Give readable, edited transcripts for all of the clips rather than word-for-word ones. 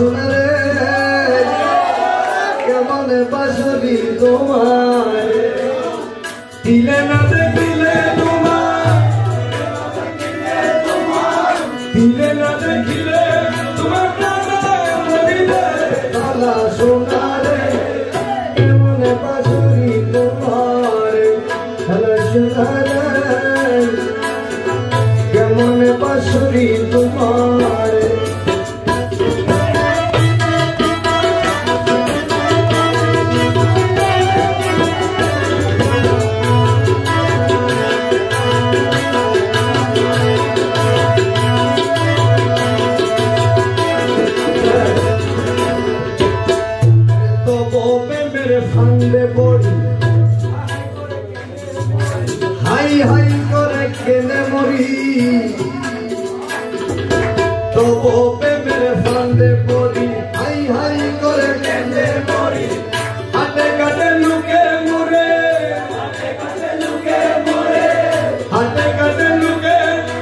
সোনারে কেমন বাসরি তোমার দিলে না দেখিলে তোমার দিলে না দেখিলে তোমার কালা সোনারে কেমন বাসরি তোমার কালা সোনারে কেমন বাসরি তোমার ফান্দে পড়ি হাই হাই করে কেনে মরি তবু প্রেমের ফান্দে পড়ি হাই হাই করে কেনে মরি হাতে কাটে লুকে মরে হাতে কাটে লুকে মরে হাতে কাটে লুকে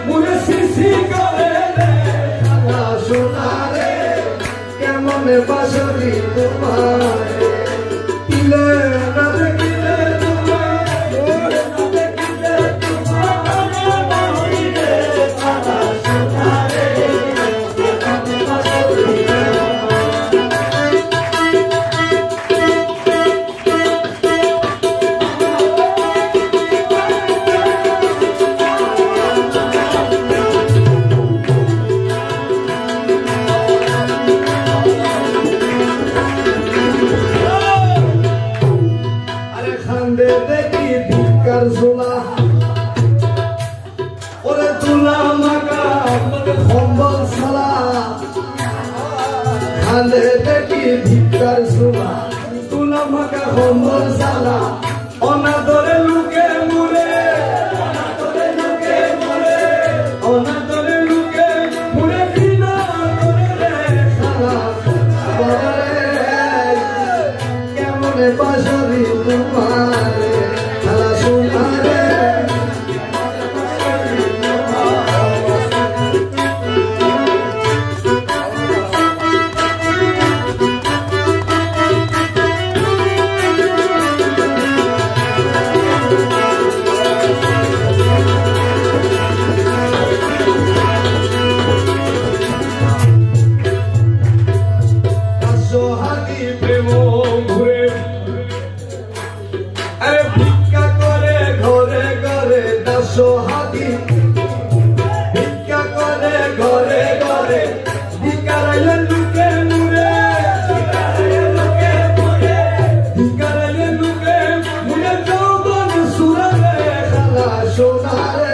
মরে সিসি করে কালা সোনারে কেমন বাসরি তোমার দেখি ভিক্ষার ঝোলা ওরে তুলা মাকা কম্বল ছাড়া খান্দে দেখি ভিক্ষার ঝোলা তুলা মাকা কম্বল ছাড়া অনাদরে লুকে মুরে অনাদরে লুকে মুরে অনাদরে লুকে মুরে বিনা করে খালা কেমন বাসরি তোমার সোহাগী ভিক্ষা করে ঘরে ঘরে ভিকারাইলে লুকে মুরে ভিকারাইলে লুকে মুরে যৌবন সুরারে খালা সোনারে